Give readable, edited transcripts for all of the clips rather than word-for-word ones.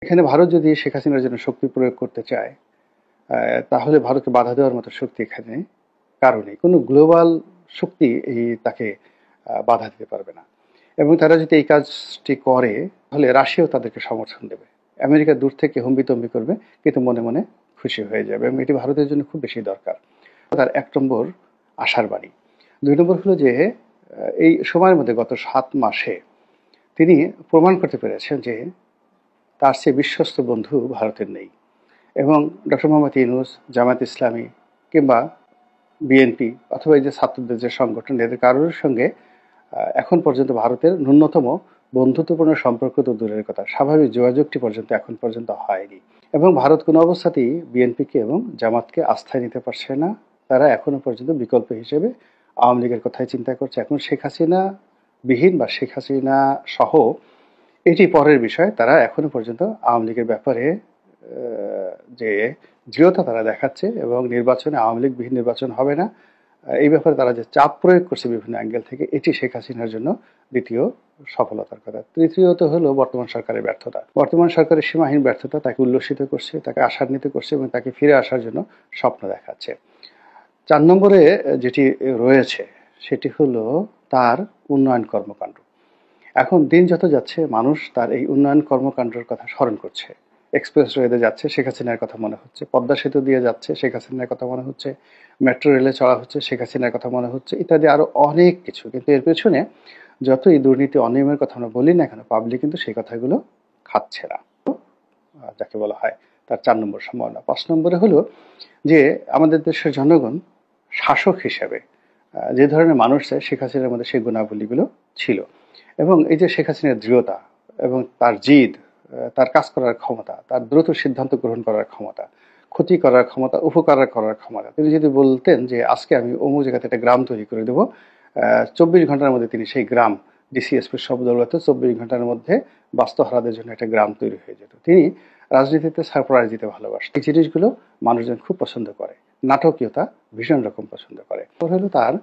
এখানে ভারত যদি শেখ হাসিনার জন্য শক্তি প্রয়োগ করতে চায়, তাহলে ভারতকে বাধা দেওয়ার মতো শক্তি এখানে কারো নেই। কোনো গ্লোবাল শক্তি তাকে বাধা দিতে পারবে না। এবং তারা যদি এই কাজটি করে, তাহলে রাশিয়াও তাদেরকে সমর্থন দেবে। আমেরিকা দূর থেকে হম্বিতম্বি করবে, কিন্তু মনে মনে খুশি হয়ে যাবে, এবং এটি ভারতের জন্য খুব বেশি দরকার। তার ১ নম্বর আশার বাণী। ২ নম্বর হলো যে এই সময়ের মধ্যে গত ৭ মাসে তিনি প্রমাণ করতে পেরেছেন যে তার চেয়ে বিশ্বস্ত বন্ধু ভারতের নেই। এবং ডক্টর মোহাম্মদ ইউনূস, জামায়াত ইসলামী কিংবা বিএনপি অথবা এই যে ছাত্রদের যে সংগঠন, এদের কারোর সঙ্গে এখন পর্যন্ত ভারতের ন্যূনতম বন্ধুত্বপূর্ণ সম্পর্ক তো দূরের কথা, স্বাভাবিক যোগাযোগটি পর্যন্ত এখন পর্যন্ত হয়নি। এবং ভারত কোনো অবস্থাতেই বিএনপিকে এবং জামাতকে আস্থায় নিতে পারছে না। তারা এখনো পর্যন্ত বিকল্প হিসেবে আওয়ামী লীগের কথাই চিন্তা করছে। এখন শেখ হাসিনা বিহীন বা শেখ হাসিনা সহ এটি পরের বিষয়। তারা এখনো পর্যন্ত আওয়ামী লীগের ব্যাপারে যে দৃঢ়তা তারা দেখাচ্ছে, এবং নির্বাচনে আওয়ামী লীগ বিহীন নির্বাচন হবে না, এই ব্যাপারে তারা যে চাপ প্রয়োগ করছে বিভিন্ন অ্যাঙ্গেল থেকে, এটি শেখ হাসিনার জন্য দ্বিতীয় সফলতার কথা। তৃতীয়ত হলো বর্তমান সরকারের ব্যর্থতা। বর্তমান সরকারের সীমাহীন ব্যর্থতা তাকে উল্লসিত করছে, তাকে আশান্বিত করছে, এবং তাকে ফিরে আসার জন্য স্বপ্ন দেখাচ্ছে। ৪ নম্বরে যেটি রয়েছে সেটি হলো তার উন্নয়ন কর্মকাণ্ড। এখন দিন যত যাচ্ছে মানুষ তার এই উন্নয়ন কর্মকাণ্ডের কথা স্মরণ করছে। এক্সপ্রেসওয়েতে যাচ্ছে, শেখ হাসিনার কথা মনে হচ্ছে। পদ্মা সেতু দিয়ে যাচ্ছে, শেখ হাসিনার কথা মনে হচ্ছে। মেট্রো রেলে চড়া হচ্ছে, শেখ হাসিনার কথা মনে হচ্ছে, ইত্যাদি আরো অনেক কিছু। কিন্তু এর পেছনে যতই দুর্নীতি অনিয়মের কথা আমরা বলি না কেন, পাবলিক কিন্তু সেই কথাগুলো খাচ্ছে না, যাকে বলা হয় তার ৪ নম্বর সম্ভাবনা। ৫ নম্বরে হলো যে আমাদের দেশের জনগণ শাসক হিসেবে যে ধরনের মানুষ চায়, শেখ হাসিনার মধ্যে সেই গুণাবলীগুলো ছিল। এবং এই যে শেখ হাসিনার দৃঢ়তা এবং তার জিদ, তার কাজ করার ক্ষমতা, তার দ্রুত সিদ্ধান্ত গ্রহণ করার ক্ষমতা, ক্ষতি করার ক্ষমতা, উপকার করার ক্ষমতা। তিনি যদি বলতেন যে আজকে আমি অমুক জায়গাতে একটা গ্রাম তৈরি করে দেবো, ২৪ ঘন্টার মধ্যে তিনি সেই গ্রাম, ডিসিএসপির সব দৌলতে ২৪ ঘন্টার মধ্যে বাস্তুহারাদের জন্য একটা গ্রাম তৈরি হয়ে যেত। তিনি রাজনীতিতে সারপ্রাইজ দিতে ভালোবাসেন। এই জিনিসগুলো মানুষজন খুব পছন্দ করে। নাটকীয়তা ভীষণ রকম পছন্দ করে। হলো তার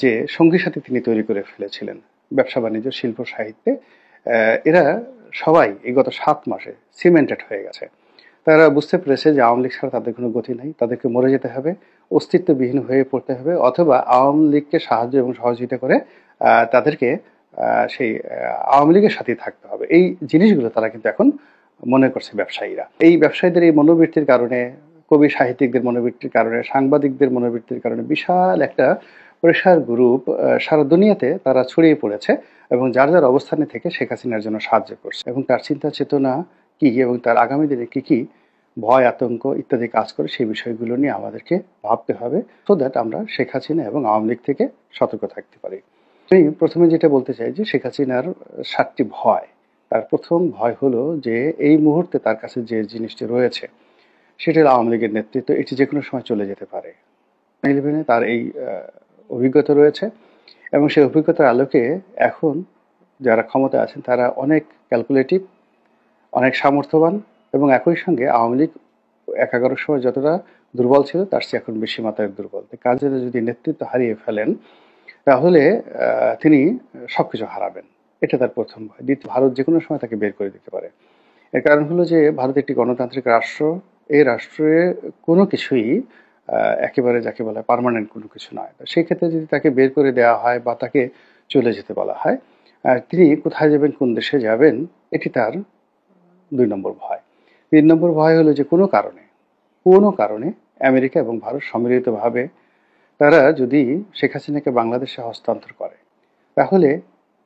যে সঙ্গী সাথী তিনি তৈরি করে ফেলেছিলেন ব্যবসা বাণিজ্য, শিল্প, সাহিত্যে, এরা সবাই এই গত ৭ মাসে সিমেন্টেড হয়ে গেছে। তারা বুঝতে পেরেছে যে আওয়ামী লীগ ছাড়া তাদের কোনো গতি নাই, তাদেরকে মরে যেতে হবে, অস্তিত্ববিহীন হয়ে পড়তে হবে, অথবা আওয়ামী লীগকে সাহায্য এবং সহযোগিতা করে তাদেরকে সেই আওয়ামী লীগের সাথেই থাকতে হবে। এই জিনিসগুলো তারা কিন্তু এখন মনে করছে ব্যবসায়ীরা। এই ব্যবসায়ীদের এই মনোবৃত্তির কারণে, কবি সাহিত্যিকদের মনোবৃত্তির কারণে, সাংবাদিকদের মনোবৃত্তির কারণে বিশাল একটা প্রেশার গ্রুপ সারা দুনিয়াতে তারা ছড়িয়ে পড়েছে, এবং যার যার অবস্থানে থেকে শেখ হাসিনার জন্য সাহায্য করছে। এবং তার চিন্তা চেতনা কি এবং তার আগামী দিনে কি কি ভয়, আতঙ্ক ইত্যাদি কাজ করে, সেই বিষয়গুলো নিয়ে আমাদেরকে ভাবতে হবে, সো দ্যাট আমরা শেখ হাসিনা এবং আওয়ামী লীগ থেকে সতর্ক থাকতে পারি। আমি প্রথমে যেটা বলতে চাই যে শেখ হাসিনার ৭টি ভয়। তার প্রথম ভয় হলো যে এই মুহূর্তে তার কাছে যে জিনিসটি রয়েছে সেটা হলো আওয়ামী লীগের নেতৃত্ব। এটি যে কোনো সময় চলে যেতে পারে। 11 তার এই অভিজ্ঞতা রয়েছে, এবং সেই অভিজ্ঞতার আলোকে এখন যারা ক্ষমতায় আছেন তারা অনেক ক্যালকুলেটিভ, অনেক সামর্থ্যবান, এবং একই সঙ্গে আওয়ামী লীগ ১-১১ সময় যতটা দুর্বল ছিল তার চেয়ে এখন বেশি মাত্রায় দুর্বল। কাজে যদি নেতৃত্ব হারিয়ে ফেলেন তাহলে তিনি সবকিছু হারাবেন। এটা তার প্রথম ভয়। দ্বিতীয়, ভারত যে কোনো সময় তাকে বের করে দিতে পারে। এর কারণ হলো যে ভারত একটি গণতান্ত্রিক রাষ্ট্র। এই রাষ্ট্রে কোনো কিছুই একেবারে যাকে বলা হয় পার্মানেন্ট কোনো কিছু নয়। সেই ক্ষেত্রে যদি তাকে বের করে দেওয়া হয় বা তাকে চলে যেতে বলা হয়, তিনি কোথায় যাবেন, কোন দেশে যাবেন, এটি তার ২ নম্বর ভয়। ৩ নম্বর ভয় হলো যে কোনো কারণে আমেরিকা এবং ভারত সম্মিলিতভাবে তারা যদি শেখ হাসিনাকে বাংলাদেশে হস্তান্তর করে, তাহলে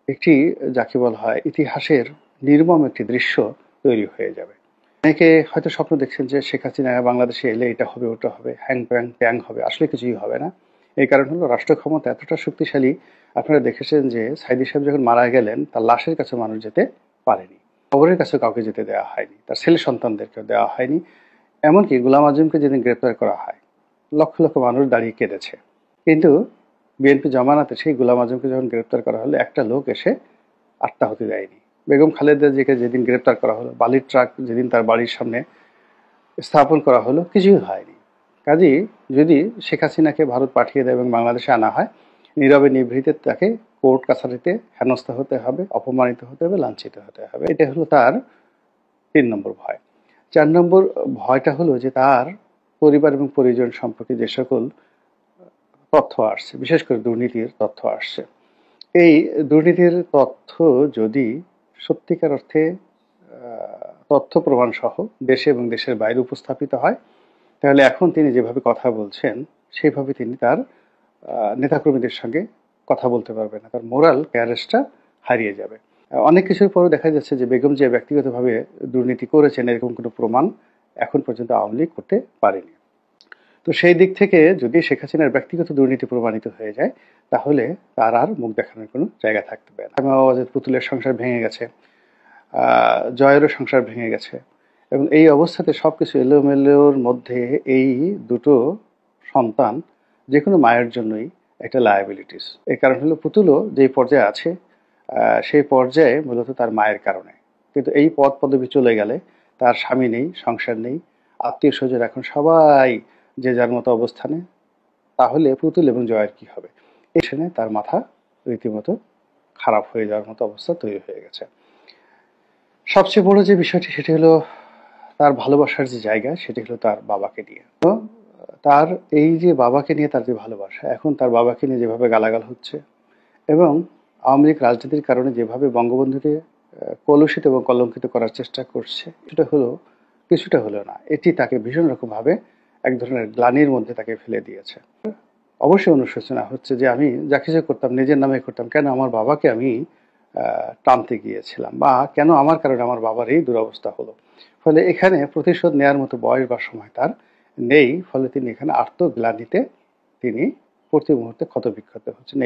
একটি যাকে বলা হয় ইতিহাসের নির্মম একটি দৃশ্য তৈরি হয়ে যাবে। অনেকে হয়তো স্বপ্ন দেখছেন যে শেখ হাসিনা বাংলাদেশে এলে এটা হবে, ওটা হবে, হ্যাং প্যাং ট্যাং হবে। আসলে কিছুই হবে না। এই কারণ হলো রাষ্ট্র ক্ষমতা এতটা শক্তিশালী। আপনারা দেখেছেন যে সাইদি সাহেব যখন মারা গেলেন, তার লাশের কাছে মানুষ যেতে পারেনি, কবরের কাছে কাউকে যেতে দেওয়া হয়নি, তার ছেলে সন্তানদেরকে দেওয়া হয়নি। এমনকি গোলাম আজমকে যেদিন গ্রেপ্তার করা হয়, লক্ষ লক্ষ মানুষ দাঁড়িয়ে কেঁদেছে। কিন্তু বিএনপি জমানাতে সেই গোলাম আজমকে যখন গ্রেপ্তার করা হলো, একটা লোক এসে আত্মাহুতি দেয়নি। বেগম খালেদা জিয়াকে যেদিন গ্রেপ্তার করা হলো, বালির ট্রাক যেদিন তার বাড়ির সামনে স্থাপন করা হলো, কিছুই হয়নি। কাজেই যদি শেখ হাসিনাকে ভারত পাঠিয়ে দেয় এবং বাংলাদেশে আনা হয়, নীরবে নিভৃতে তাকে কোর্ট কাছারিতে হেনস্থা হতে হবে, অপমানিত হতে হবে, লাঞ্ছিত হতে হবে। এটা হলো তার নম্বর ভয়। ৪ নম্বর ভয়টা হলো যে তার পরিবার এবং পরিজন সম্পর্কে যে সকল তথ্য আসছে, বিশেষ করে দুর্নীতির তথ্য আসছে, এই দুর্নীতির তথ্য যদি সত্যিকার অর্থে তথ্য প্রমাণ সহ দেশে এবং দেশের বাইরে উপস্থাপিত হয়, তাহলে এখন তিনি যেভাবে কথা বলছেন সেইভাবে তিনি তার নেতাকর্মীদের সঙ্গে কথা বলতে পারবেন না, তার মোরাল ক্যারেজটা হারিয়ে যাবে। অনেক কিছুর পরও দেখা যাচ্ছে যে বেগম জিয়া ব্যক্তিগতভাবে দুর্নীতি করেছেন এরকম কোনো প্রমাণ এখন পর্যন্ত আওয়ামী লীগ করতে পারেনি। তো সেই দিক থেকে যদি শেখ হাসিনার ব্যক্তিগত দুর্নীতি প্রমাণিত হয়ে যায়, তাহলে তার আর মুখ দেখানোর কোনো জায়গা থাকবে না। আওয়াজের পুতুলের সংসার ভেঙে গেছে, জয়েরও সংসার ভেঙে গেছে, এবং এই অবস্থাতে সবকিছু এলোমেলোর মধ্যে এই দুটো সন্তান যে কোনো মায়ের জন্যই একটা লায়াবিলিটিস। এর কারণ হলো পুতুলও যেই পর্যায়ে আছে সেই পর্যায়ে মূলত তার মায়ের কারণে। কিন্তু এই পদ পদবি চলে গেলে তার স্বামী নেই, সংসার নেই, আত্মীয় স্বজন এখন সবাই যে যার মতো অবস্থানে, তাহলে পুতুল এবং জয়ের কি হবে? এখানে তার মাথা রীতিমতো খারাপ হয়ে যাওয়ার মতো অবস্থা তৈরি হয়ে গেছে। সবচেয়ে বড় যে বিষয়টি সেটি হলো তার ভালোবাসার যে জায়গা, সেটি হলো তার বাবাকে নিয়ে। তো তার এই যে বাবাকে নিয়ে তার যে ভালোবাসা, এখন তার বাবাকে নিয়ে যেভাবে গালাগাল হচ্ছে এবং আওয়ামী লীগ রাজনীতির কারণে যেভাবে বঙ্গবন্ধুকে কলুষিত এবং কলঙ্কিত করার চেষ্টা করছে, কিছুটা হলেও না, এটি তাকে ভীষণ রকমভাবে এক ধরনের গ্লানির মধ্যে তাকে ফেলে দিয়েছে। অবশ্যই অনুশোচনা হচ্ছে যে আমি যা কিছু করতাম নিজের নামে করতাম, কেন আমার বাবাকে আমি টানতে গিয়েছিলাম, বা কেন আমার কারণে আমার বাবার এই দুরবস্থা হলো। ফলে এখানে প্রতিশোধ নেওয়ার মতো বয়স বা সময় তার নেই, ফলে তিনি এখানে আত্মগ্লানিতে তিনি প্রতি মুহূর্তে ক্ষতবিক্ষত হচ্ছেন।